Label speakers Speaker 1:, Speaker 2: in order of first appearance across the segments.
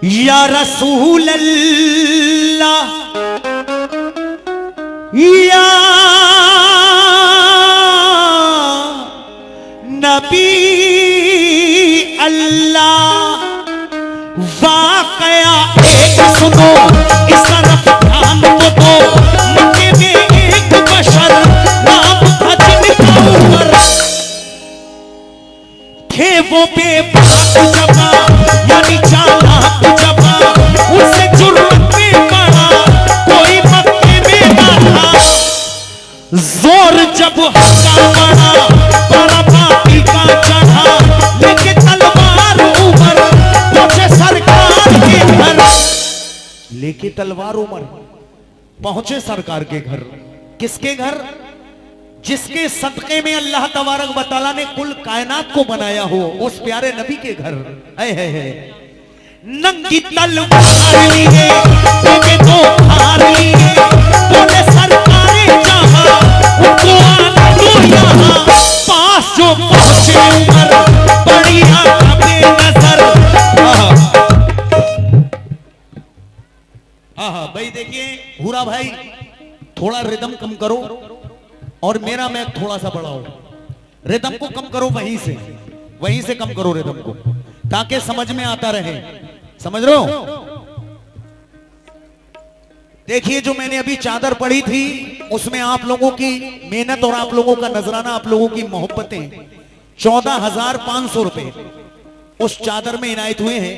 Speaker 1: या रसूल अल्लाह या नबी अल्लाह, वाकया एक सुनो, इस तरफ ध्यान तो दो। मक्के में एक बशर नाम था जिनका उमर, थे वो बेबाक जबा यानी चालाक जबा, उसे जुर्रत में पड़ा कोई मक्के में ना था। जोर जब हक्का पड़ा बड़ा बाती का चढ़ा, लेके तलवार उमर पहुंचे सरकार के घर। लेके तलवार उमर पहुंचे सरकार के घर। किसके घर? जिसके सदके में अल्लाह तबारक व तआला ने कुल कायनात को बनाया हो, उस प्यारे नबी के घर। है नंगी तलवार लिए लेके दो हार लिए, बोले सरकारे जहां उनको आना दो यहाँ। पास जो पहुंचे उमर बड़ी आंखों नजर। भाई देखिए भूरा भाई, थोड़ा रिदम कम करो और मेरा मैक थोड़ा सा बढ़ाओ। रिदम को कम करो, वहीं से कम करो रिदम को, ताकि समझ में आता रहे। समझ रहे हो? देखिए जो मैंने अभी चादर पढ़ी थी, उसमें आप लोगों की मेहनत और आप लोगों का नजराना, आप लोगों की मोहब्बतें 14,500 रुपए उस चादर में इनायत हुए हैं।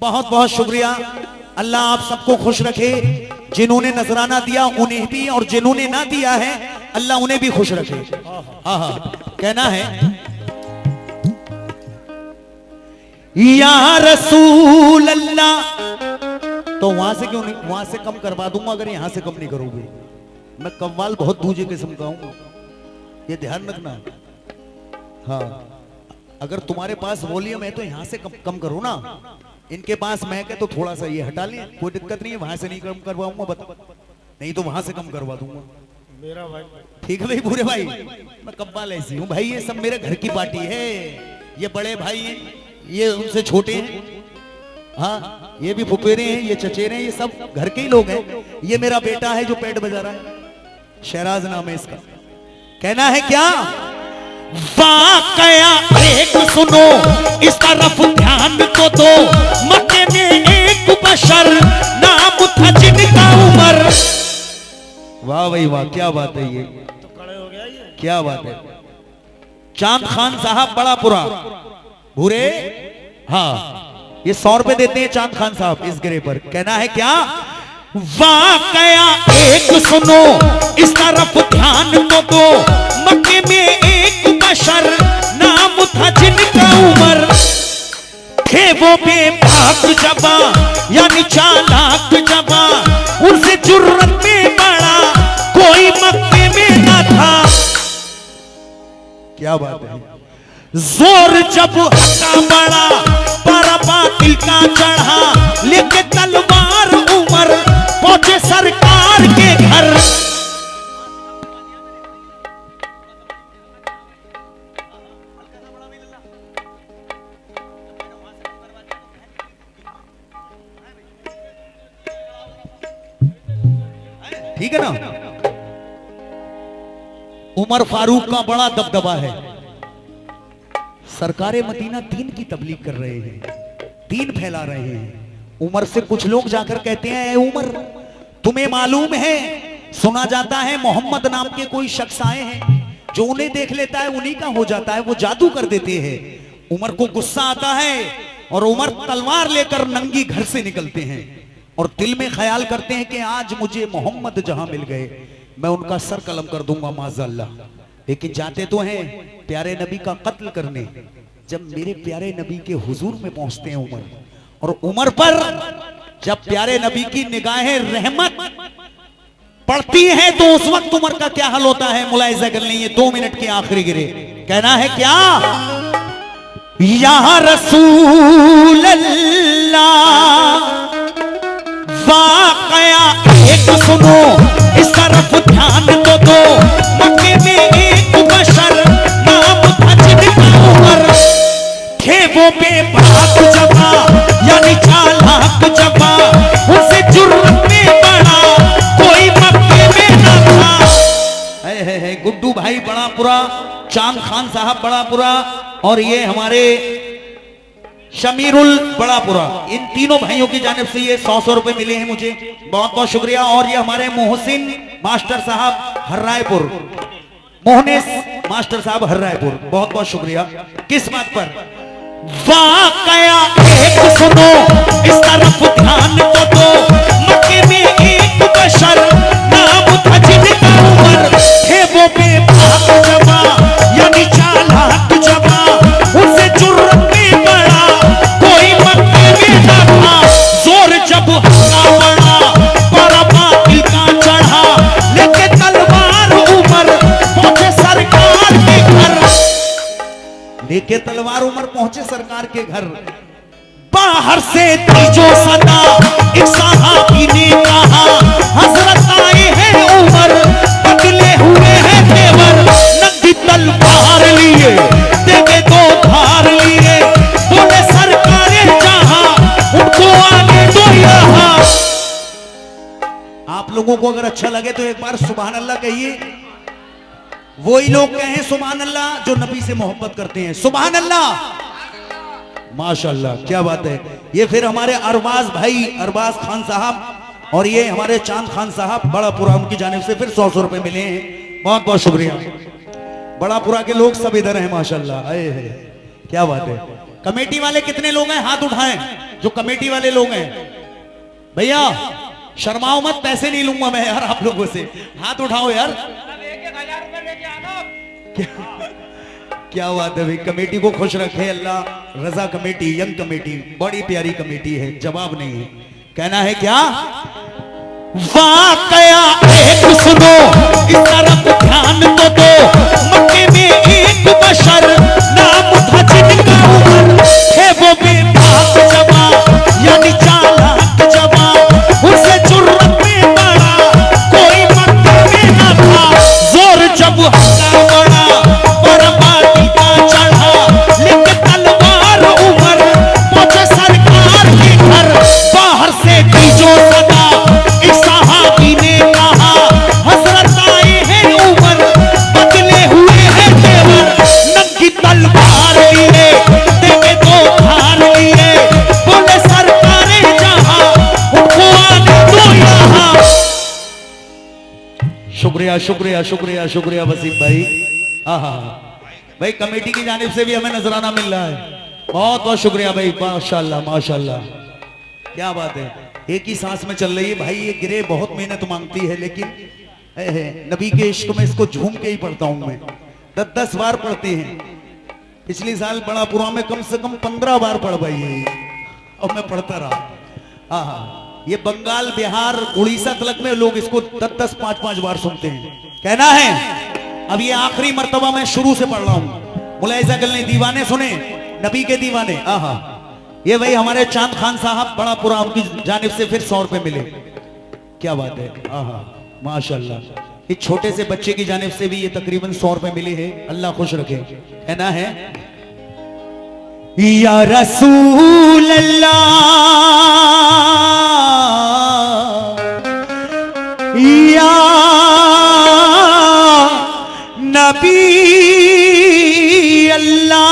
Speaker 1: बहुत बहुत शुक्रिया। अल्लाह आप सबको खुश रखे। जिन्होंने नजराना दिया उन्हें भी, और जिन्होंने ना दिया है अल्लाह उन्हें भी खुश रखे। कहना है या रसूल अल्लाह। तो वहां से क्यों नहीं, वहां से कम करवा दूंगा अगर यहां से कम नहीं करोगे। मैं कव्वाल बहुत दूजे किस्म का हूं, ये ध्यान रखना। हाँ, अगर तुम्हारे पास वॉल्यूम है तो यहां से कम करो ना। इनके पास मैक है तो थोड़ा सा ये हटा लें, कोई दिक्कत नहीं है। वहां से नहीं कम करवाऊंगा, नहीं तो वहां से कम करवा दूंगा। मेरा भाई ठीक है भाई, पूरे भाई मैं कव्वाल ऐसी हूँ भाई। ये सब मेरे घर की पार्टी है। ये बड़े भाई हैं, ये उनसे छोटे हैं। हाँ, ये भी फुफेरे हैं, ये चचेरे हैं, ये सब घर के ही लोग हैं। ये मेरा बेटा है जो पेट बजा रहा है, शहराज नाम है इसका। कहना है क्या? वाकया एक सुनो, इस तरफ ध्यान तो दो। मक्के में एक बशर नाम था जिनका उमर। वाह भाई वाह, क्या बात है ये तो खड़े हो गया ये, क्या बात है। चांद खान साहब बड़ा पुरा भूरे। हाँ, ये 100 रुपए देते हैं चांद खान साहब इस गिरे पर। कहना है क्या? वाकया एक सुनो, इस तरफ ध्यान तो दो। मक्के में एक बशर नाम था जिनका उमर, थे वो बेबाक जबा यानी चालाक जबा, उनसे जुर्रत में बड़ा कोई मक्के में ना था। क्या बात है। जोर जब हक्का बड़ा बड़ा बातिल का चढ़ा, लेके तलवार उमर पहुंचे सरकार के घर। ठीक है ना? उमर फारूक का बड़ा दबदबा है। सरकारे मदीना दीन की तबलीग कर रहे हैं, दीन फैला रहे हैं। उमर से कुछ लोग जाकर कहते हैं, उमर तुम्हें मालूम है, सुना जाता है मोहम्मद नाम के कोई शख्स आए हैं, जो उन्हें देख लेता है उन्हीं का हो जाता है, वो जादू कर देते हैं। उमर को गुस्सा आता है और उमर तलवार लेकर नंगी घर से निकलते हैं और दिल में ख्याल करते हैं कि आज मुझे मोहम्मद जहां मिल गए, मैं उनका सर कलम कर दूंगा माज़अल्लाह। लेकिन जाते तो हैं प्यारे नबी का कत्ल करने। जब मेरे प्यारे नबी के हुजूर में पहुंचते हैं उमर, और उमर पर जब प्यारे नबी की निगाहें रहमत पड़ती है, तो उस वक्त उमर का क्या हाल होता है मुलाहिजा कर लें। 2 मिनट के आखिरी गिरे। कहना है क्या? या रसूल अल्लाह, वाकया एक सुनो, इस तरफ ध्यान तो दो। मक्के में एक बशर नाम था जिनका उमर, थे वो बेबाक जबा यानी चाल जबा, उसे जुर्रत में बड़ा कोई मक्के में न था। है गुड्डू भाई बड़ापुरा, चांद खान साहब बड़ापुरा, और ये हमारे शमीरुल बड़ापुरा, इन तीनों भाइयों की जानिब से ये 100 रुपए मिले हैं मुझे, बहुत बहुत शुक्रिया। और ये हमारे मोहसिन मास्टर साहब हर्रायपुर, मोहनेस मास्टर साहब हर्रायपुर, बहुत बहुत शुक्रिया। किस बात पर? वाकया एक सुनो, इस तरफ ध्यान तो दो, मक्के में एक बशर नाम था जिनका उमर थे वो बेबाक जवा, यानी चालाक जवा, उसे जुर्रत में बड़ा कोई मक्के में न था। जोर जब हल्ला बड़ा, बड़ा बातिल का चढ़ा, लेके तलवार उमर पहुंचे सरकार के घर, लेके तलवार उमर पहुंचे सरकार के घर। बाहर से तीजो सदा एक सहाबी ने कहा, हजरत आए हैं उमर, बदले हुए हैं तेवर, नंगी तलवार लिए, देवे दो धार लिए, बोले सरकारें जहां उनको आने दो यहाँ। आप लोगों को अगर अच्छा लगे तो एक बार सुभान अल्लाह कहिए। वही लोग कहें सुभान अल्लाह जो नबी से मोहब्बत करते हैं। सुभान अल्लाह, माशाअल्लाह, क्या बात है। ये फिर हमारे अरबाज भाई, अरबाज खान साहब, और ये हमारे चांद खान साहब बड़ापुरा, उनकी जानिब से फिर 100 रुपए मिले हैं, बहुत बहुत शुक्रिया। बड़ापुरा के लोग सब इधर हैं माशाअल्लाह, आए हैं, क्या बात है। कमेटी वाले कितने लोग हैं, हाथ उठाएं जो कमेटी वाले लोग हैं। भैया शर्माओ मत, पैसे नहीं लूंगा मैं यार आप लोगों से, हाथ उठाओ यार। क्या बात है भाई, कमेटी को खुश रखे अल्लाह। रजा कमेटी, यंग कमेटी, बड़ी प्यारी कमेटी है, जवाब नहीं है। कहना है क्या? वाकया एक सुनो, इस तरफ ध्यान तो दो, मक्के में एक बशर नाम था जिनका उमर थे वो बेबाक जवा, यानी चालाक जवा, उसे जुर्रत में बड़ा कोई मक्के में न था। जोर जब हल्ला बड़ा, बड़ा बातिल का चढ़ा, लेके तलवार उमर पहुंचे सरकार के घर। बाहर से तीजो सदा एक सहाबी ने कहा, हजरत आए हैं उमर, बदले हुए हैं तेवर, नंगी तलवार लिए, देवे दो धार लिए, बोले सरकारें जहां उनको आने दो यहाँ। शुक्रिया शुक्रिया शुक्रिया शुक्रिया वसीम भाई। हाँ भाई, कमेटी की जानिब से भी हमें नजराना मिल रहा है, बहुत बहुत शुक्रिया भाई, माशाल्लाह माशाल्लाह, क्या बात है। एक ही सांस में चल रही है भाई, ये गिरे बहुत मेहनत मांगती है, लेकिन नबी के इश्क में इसको झूम के ही पढ़ता हूं मैं, 10-10 बार पढ़ते हैं। पिछले साल बड़ापुरा में कम से कम 15 बार पढ़ पाई है, और मैं पढ़ता रहा। हाँ, ये बंगाल, बिहार, उड़ीसा तलक में लोग इसको 10-10, 5-5 बार सुनते हैं। कहना है अब ये आखिरी मर्तबा मैं शुरू से पढ़ रहा हूं। मुलाहिजा कर लें, दीवाने सुने, नबी के दीवाने। आहा, ये भाई हमारे चांद खान साहब बड़ापुरा, उनकी जानिब से फिर 100 रुपए मिले, क्या बात है। आहा माशाल्लाह। इस छोटे से बच्चे की जानिब से भी ये तकरीबन 100 रुपए मिले हैं, अल्लाह खुश रखे। कहना है या रसूल अल्लाह, या नबी अल्लाह,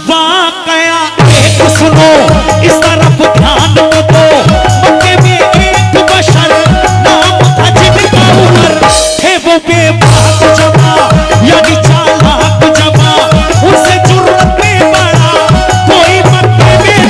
Speaker 1: वाकया एक सुनो, इस तरफ ध्यान तो दो, मक्के में एक बशर नाम था जिनका उमर थे वो बेबाक जवा, यानी चालाक जवा, उसे जुर्रत में बड़ा कोई मक्के में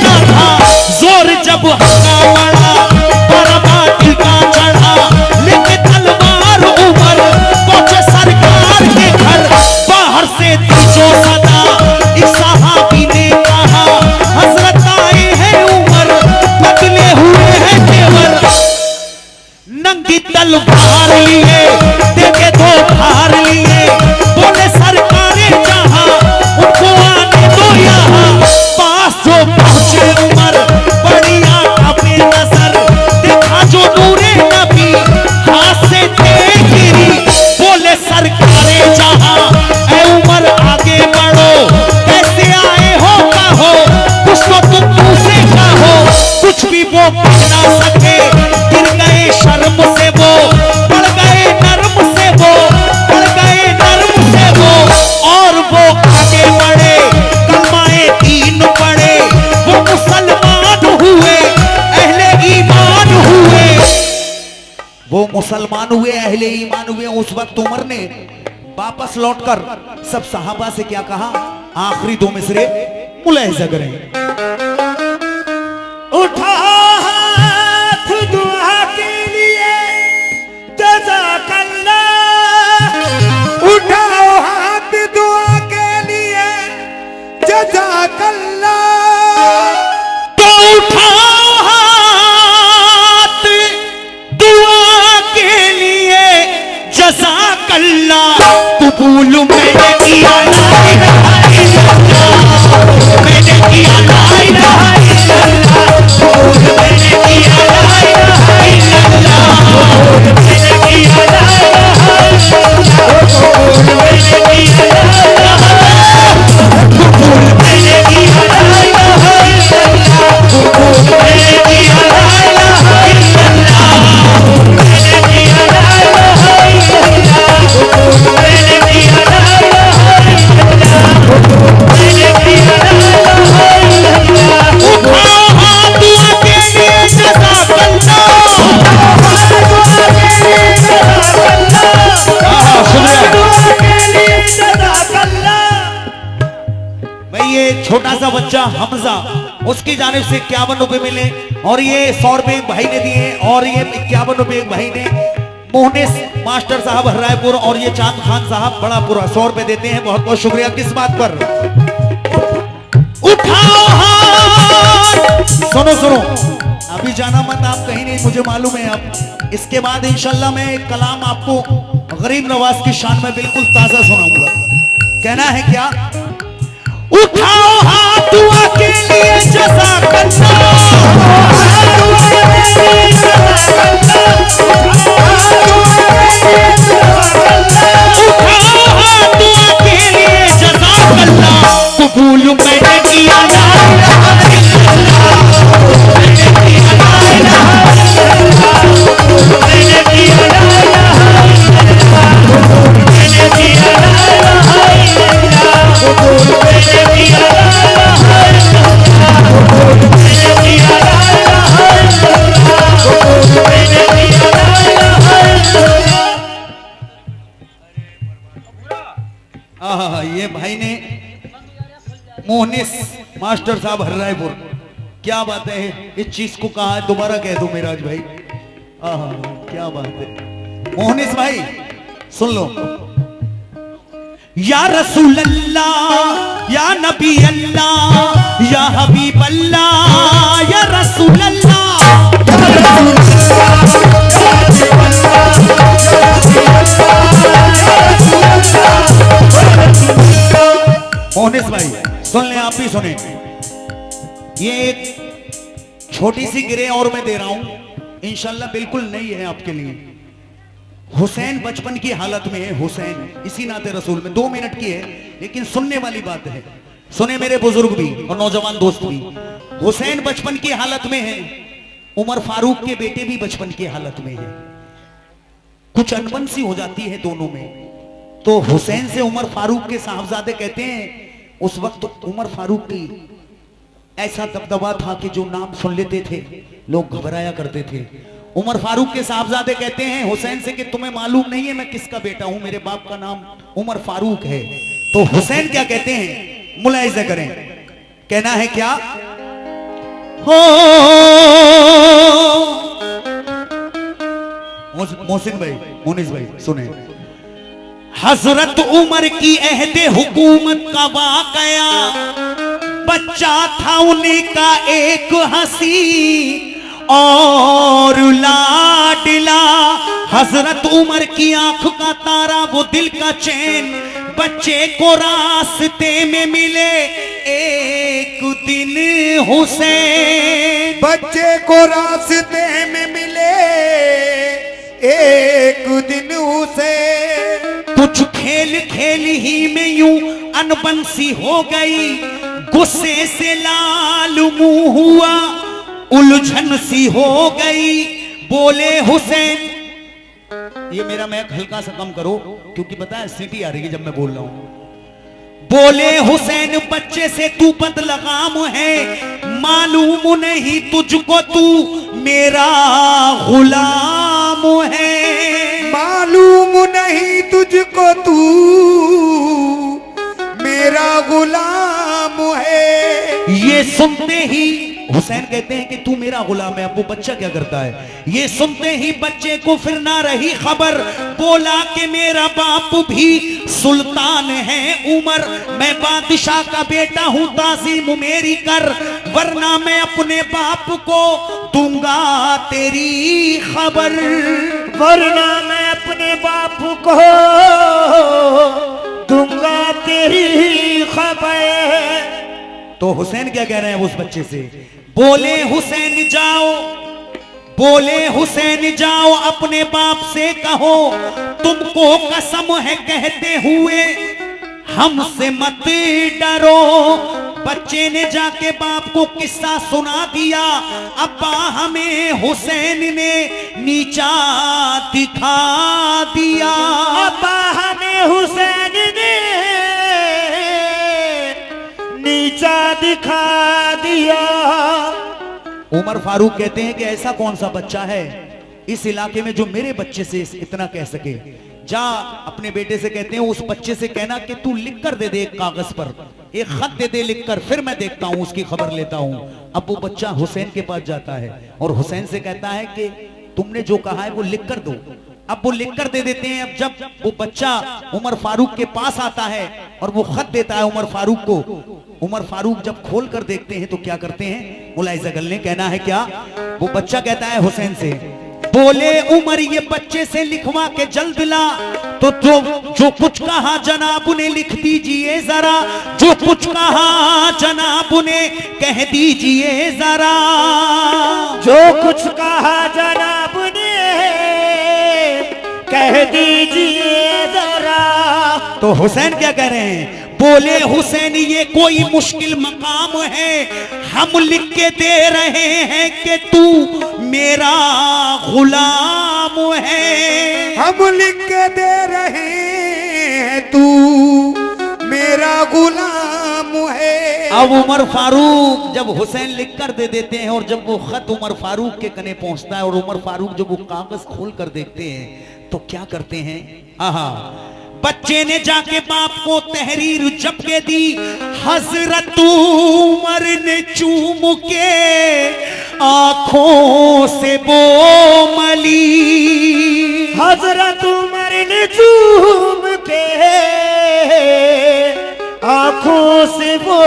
Speaker 1: पढ़ ना सके, गिर गए शर्म से वो, पढ़ गए नर्म से वो, पढ़ गए नर्म से वो, और वो आगे बढ़े, कलमाए दीन पढ़े, वो मुसलमान हुए, अहले ईमान हुए, वो मुसलमान हुए, अहले ईमान हुए। उस वक्त उमर ने वापस लौटकर सब सहाबा से क्या कहा? आखिरी दो मिसरे मुलाहिजा करें।
Speaker 2: उठा हाथ दुआ के लिए जज़ाकल्लाह, उठाओ हाथ दुआ के लिए जज़ाकल्लाह,
Speaker 1: तो उठाओ हाथ दुआ के लिए जज़ाकल्लाह, कबूल मैंने किया ला इलाहा इल्लल्लाह, मैंने किया ला इलाहा इल्लल्लाह, कबूल मैंने किया ला इलाहा इल्लल्लाह, मैंने किया ला इलाहा इल्लल्लाह, कबूल मैंने किया ला इलाहा इल्लल्लाह, कबूल मैंने किया ला इलाहा इल्लल्लाह, कबूल मैंने किया ला इलाहा इल्लल्लाह, मैंने किया ला इलाहा इल्लल्लाह, कबूल मैंने किया ला इलाहा इल्लल्लाह, कबूल मैंने किया ला इलाहा इल्लल्लाह। उठाओ हाथ दुआ के लिए जज़ाकल्लाह, भाई ये छोटा सा बच्चा हमजा, उसकी जानिब से 51 रुपए मिले, और ये 100 रुपए एक भाई ने दिए, और ये 51 रुपए एक भाई ने मोहनिस मास्टर साहब हरायपुर, और ये चांद खान साहब बड़ा पूरा 100 रुपए देते हैं। बहुत बहुत शुक्रिया। किस बात पर? उठाओ हाथ। सुनो सुनो, अभी जाना मत आप कहीं नहीं, मुझे मालूम है। आप इसके बाद इंशाल्लाह मैं एक कलाम आपको गरीब नवाज की शान में बिल्कुल ताजा सुनाऊंगा। कहना है क्या? उठाओ हाथ दुआ के लिए जज़ाकल्लाह, कबूल मैंने किया ला इलाहा इल्लल्लाह, मैंने किया ला इलाहा इल्लल्लाह, मैंने किया ला इलाहा इल्लल्लाह, मैंने किया ला इलाहा इल्लल्लाह, मैंने किया ला इलाहा इल्लल्लाह, मैंने किया ला इलाहा इल्लल्लाह, मैंने किया ला इलाहा इल्लल्लाह। ये भाई ने मोहनिस मास्टर साहब हर्रायपुर, क्या बात है, इस चीज को कहा है, दोबारा कह दो मेराज भाई। क्या बात है मोहनिस भाई, सुन लो। या रसूल अल्लाह, या नबी अल्लाह, या हबीब अल्लाह, या रसूल अल्लाह, मोहनिस भाई सुन ले, आप भी सुने। ये एक छोटी सी गिरे और मैं दे रहा हूं, इंशाल्लाह बिल्कुल नई है आपके लिए। हुसैन बचपन की हालत में है, हुसैन इसी नाते रसूल में 2 मिनट की है, लेकिन सुनने वाली बात है। सुने मेरे बुजुर्ग भी और नौजवान दोस्त भी। हुसैन बचपन की हालत में है, उमर फारूक के बेटे भी बचपन की हालत में है, कुछ अनबन सी हो जाती है दोनों में। तो हुसैन से उमर फारूक के साहबजादे कहते हैं, उस वक्त उमर फारूक की ऐसा दबदबा था कि जो नाम सुन लेते थे लोग घबराया करते थे। उमर फारूक के साहबजादे कहते हैं हुसैन से कि तुम्हें मालूम नहीं है मैं किसका बेटा हूं, मेरे बाप का नाम उमर फारूक है। तो हुसैन क्या कहते हैं, मुलाहिजा करें, कहना है क्या? हो मोहसिन भाई, मोनिस भाई सुने। हजरत उमर की अहदे हुकूमत का वाकया, बच्चा था उन्हीं का एक हंसी और लाडला। हजरत उमर की आंख का तारा वो दिल का चैन, बच्चे को रास्ते में मिले एक दिन हुसैन।
Speaker 2: बच्चे को रास्ते में मिले एक दिन हुसैन।
Speaker 1: कुछ खेल खेल ही में यूं अनबन सी हो गई, गुस्से से लाल मुंह हुआ उलझन सी हो गई। बोले हुसैन, ये मेरा मैक हल्का सा कम करो क्योंकि पता है सीटी आ रही है जब मैं बोल रहा हूं। बोले हुसैन बच्चे से तू बदलगाम है, मालूम नहीं तुझको तू मेरा गुलाम है।
Speaker 2: मालूम नहीं तुझको तू मेरा गुलाम है।
Speaker 1: ये सुनते ही हुसैन कहते हैं कि तू मेरा गुलाम है। अब वो बच्चा क्या करता है, ये सुनते ही बच्चे को फिर ना रही खबर, बोला कि मेरा बाप भी सुल्तान है उमर, मैं बादशाह का बेटा हूं, ताज़ीम मेरी कर, वरना मैं अपने बाप को दूंगा तेरी खबर।
Speaker 3: वरना मैं अपने बाप को दूंगा तेरी खबर।
Speaker 1: तो हुसैन क्या कह रहे हैं उस बच्चे से, बोले हुसैन जाओ, बोले हुसैन जाओ अपने बाप से कहो, तुमको कसम है कहते हुए हमसे मत डरो। बच्चे ने जाके बाप को किस्सा सुना दिया, अब्बा हमें हुसैन ने नीचा दिखा दिया।
Speaker 3: अब्बा हमें हुसैन ने नीचा दिखा दिया।
Speaker 1: उमर फारूक कहते हैं कि ऐसा कौन सा बच्चा है इस इलाके में जो मेरे बच्चे से इतना कह सके। जा अपने बेटे से कहते हैं उस बच्चे से कहना कि तू लिख कर दे दे एक कागज पर, एक खत दे दे लिख कर, फिर मैं देखता हूं उसकी खबर लेता हूं। अब वो बच्चा हुसैन के पास जाता है और हुसैन से कहता है कि तुमने जो कहा है वो लिख कर दो। अब वो लिख कर दे देते हैं। अब जब वो बच्चा उमर फारूक के पास आता है और वो खत देता है उमर फारूक को, उमर फारूक जब खोल कर देखते हैं तो क्या करते हैं, मुल्ला इज़्ज़तगल ने कहना है क्या, वो बच्चा कहता है हुसैन से, बोले उमर ये बच्चे से लिखवा के जल्द ला। तो जो कुछ कहा जनाब ने लिख दीजिए जरा, जो कुछ कहा जनाब ने कह दीजिए जरा,
Speaker 3: जो कुछ कहा जनाब ने कह दीजिए जरा।
Speaker 1: तो हुसैन क्या कह रहे हैं, बोले हुसैन ये कोई मुश्किल मकाम है, हम लिख के दे रहे हैं कि तू मेरा गुलाम है।
Speaker 2: हम लिख के दे रहे हैं तू मेरा गुलाम है।
Speaker 1: अब उमर फारूक जब हुसैन लिख कर दे देते हैं और जब वो खत उमर फारूक के कने पहुंचता है और उमर फारूक जब वो कागज खोल कर देखते हैं तो क्या करते हैं, आहा, बच्चे ने जाके बाप को तहरीर जब के दी, हजरत उमर ने चूम के आंखों से वो मली।
Speaker 3: हजरत उमर ने चूम के आंखों से वो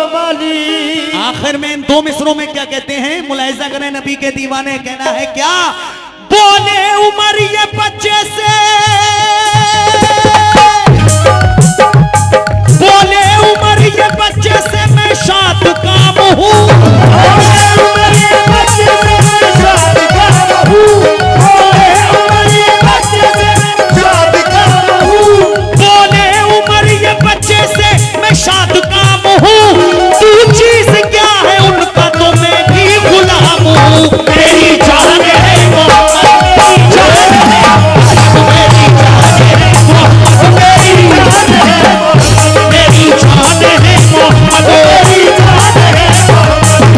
Speaker 3: मली।
Speaker 1: आखिर में इन दो मिसरों में क्या कहते हैं, मुलाहिजा करें नबी के दीवाने, कहना है क्या, बोले उमर ये बच्चे से, बोले उमर ये बच्चे से मैं शाद काम हूँ,
Speaker 3: बोले उमर ये बच्चे से मैं शाद काम हूँ, बोले उमर ये बच्चे से मैं शाद काम हूँ,
Speaker 1: बोले उमर ये बच्चे से मैं शाद काम हूँ, तू चीज क्या है उनका तो मैं भी गुलाम हूँ। मेरी जान है मोहम्मद, मेरी जान है मोहम्मद, मेरी जान है मोहम्मद, मेरी जान है मोहम्मद, मेरी जान है मोहम्मद,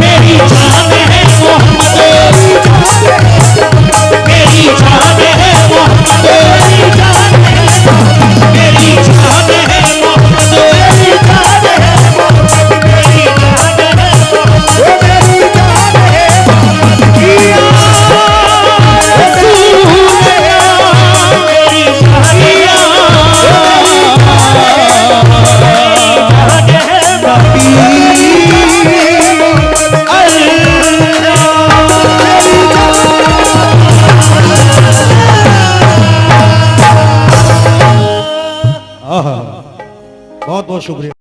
Speaker 1: मेरी जान है मोहम्मद, मेरी जान है मोहम्मद, मेरी जान है मोहम्मद, मेरी जान है मोहम्मद, मेरी जान है मोहम्मद, मेरी जान है मोहम्मद, या रसूल अल्लाह, मेरी बहुत बहुत शुक्रिया।